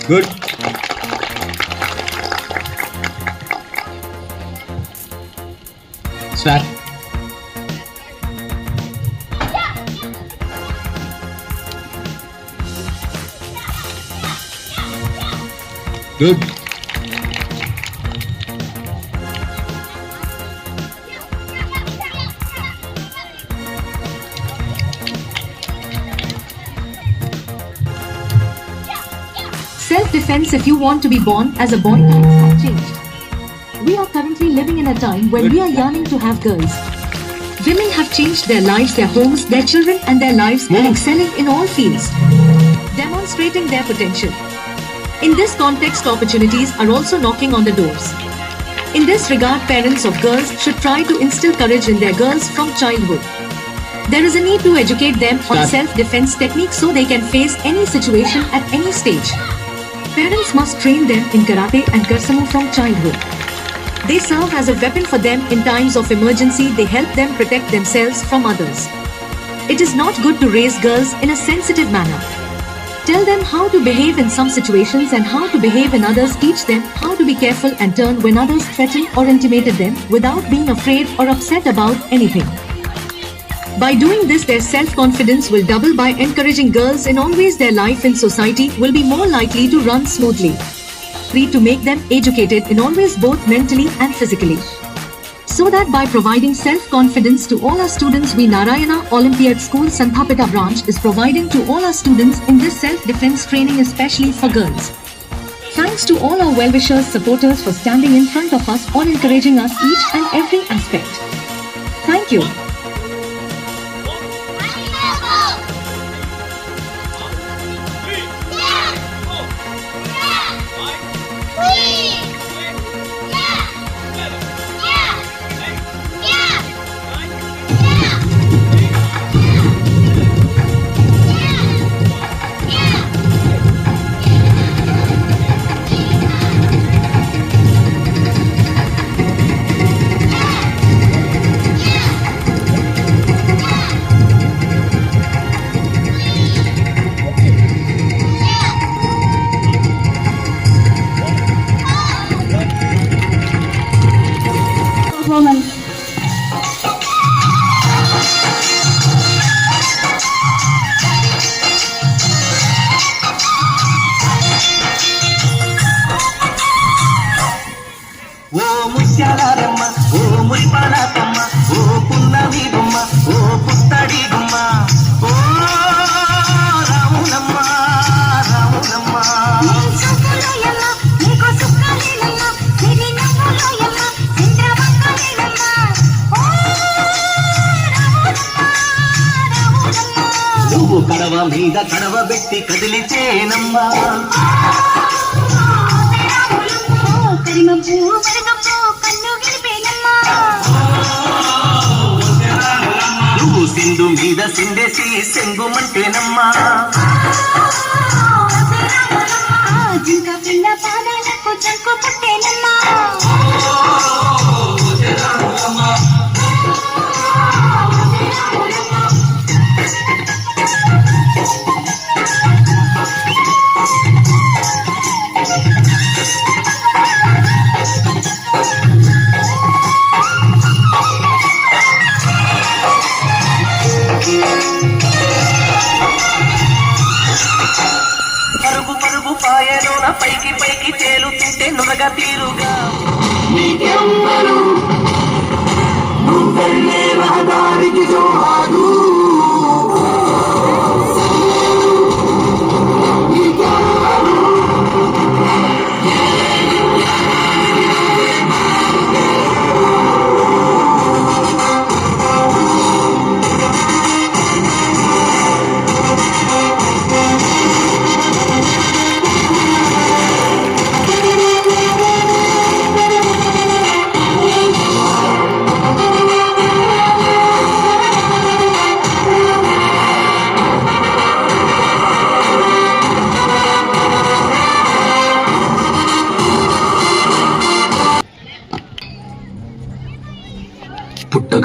Good. Start. Good. Self-defense, if you want to be born as a boy, times have changed. We are currently living in a time when we are yearning to have girls. Women have changed their lives, their homes, their children and their lives and excelling in all fields, demonstrating their potential. In this context, opportunities are also knocking on the doors. In this regard, parents of girls should try to instill courage in their girls from childhood. There is a need to educate them on self-defense techniques so they can face any situation at any stage. Parents must train them in karate and karsamu from childhood. They serve as a weapon for them in times of emergency. They help them protect themselves from others. It is not good to raise girls in a sensitive manner. Tell them how to behave in some situations and how to behave in others. Teach them how to be careful and turn when others threaten or intimidated them without being afraid or upset about anything. By doing this, their self-confidence will double. By encouraging girls in always their life in society will be more likely to run smoothly. Free to make them educated in always, both mentally and physically. So that by providing self-confidence to all our students, we Narayana Olympiad School Santapeta branch is providing to all our students in this self-defense training, especially for girls. Thanks to all our well-wishers, supporters for standing in front of us, all encouraging us each and every aspect. Thank you. కడవ మీద కడవ పెట్టి కదిలిచేనమ్మా నువ్వు సింధు మీద సిండేసి సెంగుమంటేనమ్మా జింక పిల్ల పాదాలకు చంకు పుట్టేనమ్మా పరుగు పరుగు పాయలోన పైకి పైకి తేలుతుంటే నురగ తీరుగా నీకెవ్వరు నువ్వెళ్ళే రహదారికి జోహారు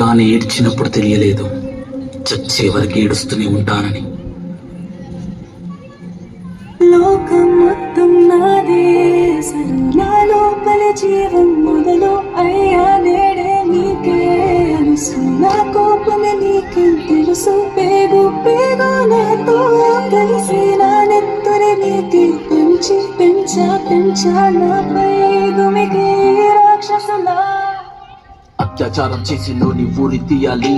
కానీ ఏడ్చినప్పుడు తెలియలేదు చచ్చే వరకు ఏడుస్తూనే ఉంటానని. లోకం మొత్తం నాదే, అసలు నా లోపల జీవం మొదలు అయ్యా నేడే నీకే అలుసు, నా కోపమే నీకేం తెలుసు, పేగు పేగు నాతో కలిసి నా నెత్తురి నీకే పెంచా నాపై దుమికి రాక్షసులా. అత్యాచారం చేసి లోని ఊరి తీయాలి,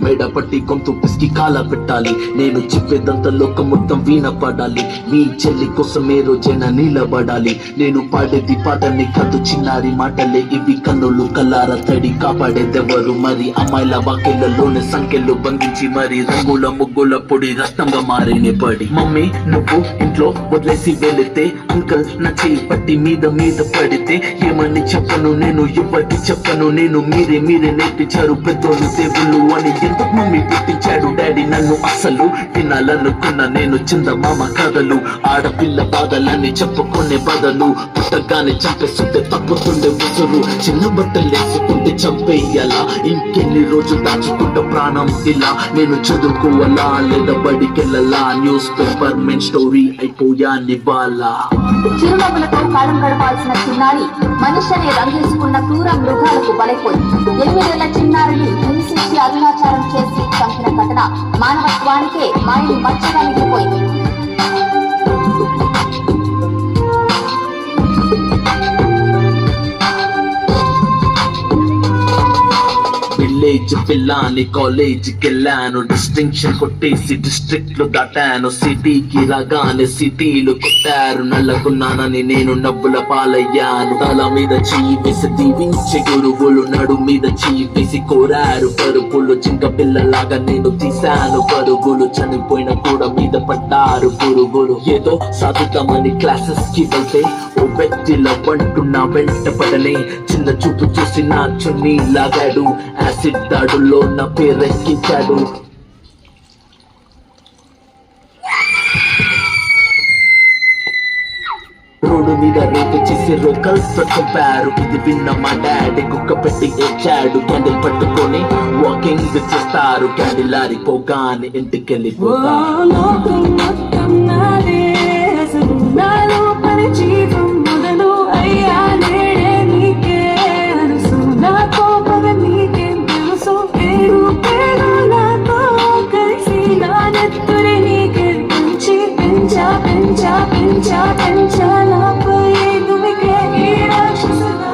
మేడ పట్టి గొంతు పిసికి కాల పెట్టాలి, నేను చెప్పేదంతా లోకం మొత్తం వీణ పడాలి, మీ చెల్లి కోసమే రోజైనా నిలబడాలి, నేను పాడేది పాటని కాదు చిన్నారి మాటలే ఇవి, కన్నులు కల్లార తడి కాపాడేదెవరు మరి, అమ్మాయిల వాకిళ్లలోనే సంఖ్యలు బంధించి మరి, రంగుల ముగ్గుల పొడి రక్తంగా మారేనే పడి, మమ్మీ నువ్వు ఇంట్లో వదిలేసి వెళితే, అంకల్ నా చేయి పట్టి మీద పడితే, ఏమని చెప్పను నేను ఎవరికి చెప్పను నేను, మీరే నేర్పించారు పెద్దోళ్ళు దేవుళ్ళు అని, ఎందుకు మమ్మీ పుట్టించాడు డాడీ నన్ను, అసలు తినాలనుకున్న నేను చందమామ కథలు, ఆడపిల్ల బాధలని చెప్పుకునే బదులు పుట్టగానే చంపేస్తుంటే తప్పుతుండే ఉసురు, చిన్న బట్టలు వేసుకుంటే చంపేయాలా, ఇంకెన్ని రోజులు దాచుకుంటే ప్రాణం ఇలా, నేను చదువుకోవాలా లేదా బడికెళ్ళాలా, న్యూస్ పేపర్ మెయిన్ స్టోరీ అయిపోయానివ్వాలా. చిరునవ్వులతో కాలం గడపాల్సిన చిన్నారి మనుష్యనే రంగేసుకున్న క్రూర మృగాలకు బలైపోయి 8 ఏళ్ల చిన్నారిని హింసించి అరుణాచారం చేసి చంపిన ఘటన మానవత్వానికే మాయని మచ్చగా మిగిలిపోయింది. విలేజ్ పిల్లాని కాలేజీకి వెళ్ళాను, డిస్టింక్షన్ కొట్టేసి డిస్ట్రిక్ట్ లో దాటాను, సిటీకి రాగానే సిటీలు కొట్టారు, నల్లకున్నానని నేను నవ్వుల పాలయ్యాను, తల మీద చెయ్యి వేసి దీవించే గురువులు నడు మీద చెయ్యి వేసి కోరారు పరుగులు, జింక పిల్లలాగా నేను తీశాను పరుగులు, చనిపోయిన కూడా మీద పడ్డారు పురుగులు, ఏదో సాధిద్దామని క్లాసెస్ కి వెళ్తే ఓ వ్యక్తిలో అంటున్నా వెంట పడలే, చిన్న చూపు చూసి నా చున్నీ లాగాడు, యాసిడ్ దాడుల్లో నా పేరెక్కించాడు, రోడ్డు మీద రేపు చేసి రోకల్తో చంపారు, ఇది విన్న మా డాడీ కుక్క పెట్టి ఏడ్చాడు, క్యాండిల్ పట్టుకొని వాకింగ్ చేస్తారు, క్యాండిల్ ఆరిపోగానే ఇంటికి వెళ్ళిపోతారు. లోకం మొత్తం నాదే, అసలు నా లోపల జీవం మొదలు అయ్యా నేడే నీకే అలుసు, నా కోపమే నీకేం తెలుసు, పేరు పేరు నాతో కలిసి నా నెత్తురి నీకే పెంచా నాపై దుమికే ఈ రాక్షసులా.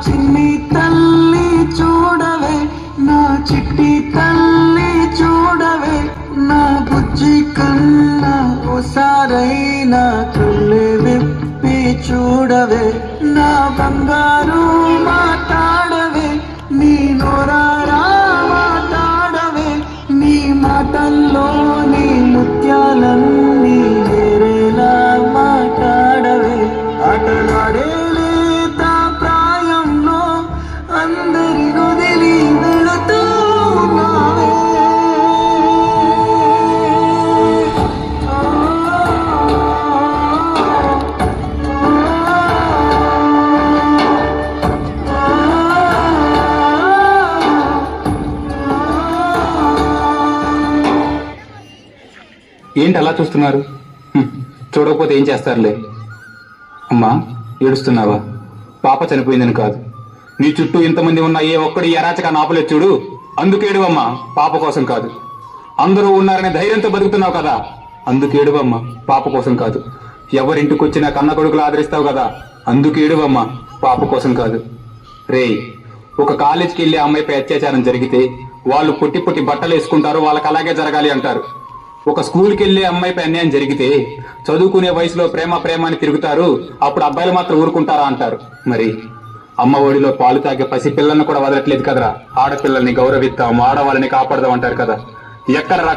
చిన్ని తల్లి చూడవే, నా చిట్టి తల్లి చూడవే, నా బుజ్జి కన్నా ఓసారైనా కళ్ళే విప్పి చూడవే, నా బంగారు మాట్లాడవే, నీ నోరారా మాట్లాడవే, నీ మాటల్లో నీ ముత్యాలన్నీ వేరేలా మాట్లాడవే, ఆటలాడే అందరి వదిలి వెళుతూ ఉన్నావే. ఏంటి అలా చూస్తున్నారు? చూడకపోతే ఏం చేస్తారులే. అమ్మా ఏడుస్తున్నావా? పాప చనిపోయిందని కాదు, నీ చుట్టూ ఇంతమంది ఉన్న ఏ ఒక్కడి అరాచకాన్ని ఆపలేదు చూడు, అందుకేడువమ్మా, పాప కోసం కాదు. అందరూ ఉన్నారనే ధైర్యంతో బతుకుతున్నావు కదా, అందుకేడువమ్మా, పాప కోసం కాదు. ఎవరింటికి వచ్చినా కన్న కొడుకులు ఆదరిస్తావు కదా, అందుకేడువమ్మా, పాప కోసం కాదు. రేయ్, ఒక కాలేజీకి వెళ్ళే అమ్మాయిపై అత్యాచారం జరిగితే వాళ్ళు పొట్టి బట్టలు వేసుకుంటారు, వాళ్ళకి అలాగే జరగాలి అంటారు. ఒక స్కూల్కి వెళ్ళే అమ్మాయిపై అన్యాయం జరిగితే చదువుకునే వయసులో ప్రేమ అని తిరుగుతారు, అప్పుడు అబ్బాయిలు మాత్రం ఊరుకుంటారా అంటారు. మరి అమ్మ ఒడిలో పాలు తాగే పసి పిల్లల్ని కూడా వదలట్లేదు కదరా. ఆడపిల్లల్ని గౌరవిద్దాం, ఆడవాళ్ళని కాపాడదాం అంటారు కదా. ఎక్కడరా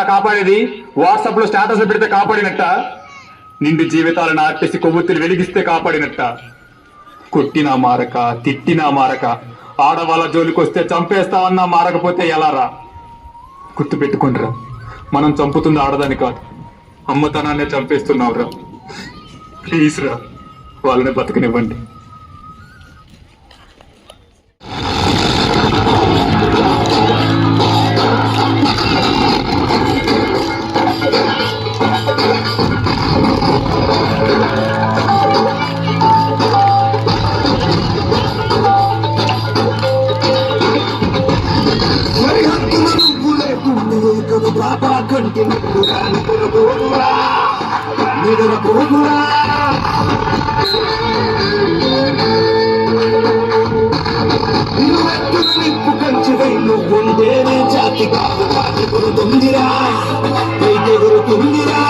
కాపాడేది? వాట్సాప్ లో స్టేటస్లు పెడితే కాపాడినట్ట? నిండు జీవితాలను ఆర్పేసి కొవ్వొత్తులు వెలిగిస్తే కాపాడినట్ట? కొట్టినా మారక, తిట్టినా మారక, ఆడవాళ్ళ జోలికొస్తే చంపేస్తామన్నా మారకపోతే ఎలారా? గుర్తు పెట్టుకుంటారా, మనం చంపుతుంది ఆడదాని కాదు, అమ్మతనాన్నే చంపేస్తున్నావురా. ప్లీజ్ రా, వాళ్ళని బతకనివ్వండి. నువ్వుంటేనే జాతి కాదు గురుతుందిరా, గురుతుందిరా.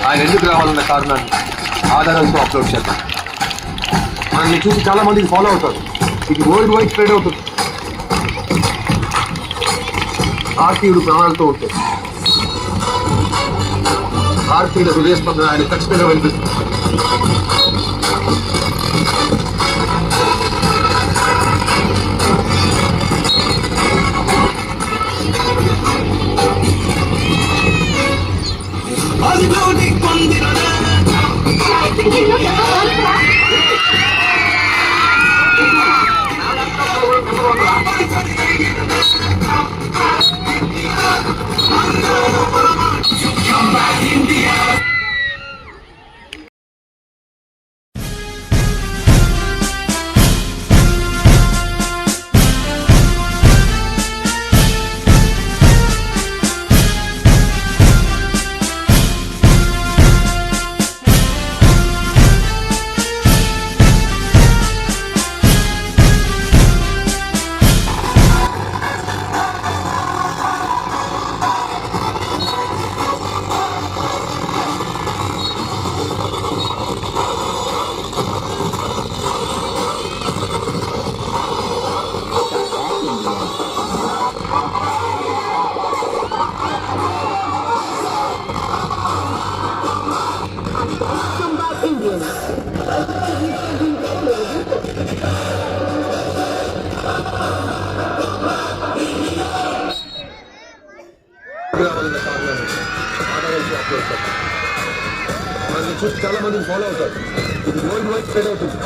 ఆయన ఎందుకు రావాలన్న కారణాన్ని ఆధారాలతో అప్లోడ్ చేద్దాం. మనల్ని చూసి చాలా మందికి ఫాలో అవుతారు. ఇది వరల్డ్ వైడ్ స్ప్రెడ్ అవుతుంది. భారతీయుడు ప్రాణాలతో ఉంటాయి. భారతీయుల హృదయ స్పందన ఆయన ఖచ్చితంగా వినిపిస్తుంది. మనల్ని చూసి చాలా మందికి ఫాలో అవుతారు. ఇది వరల్డ్ వైడ్ స్ప్రెడ్ అవుతుంది.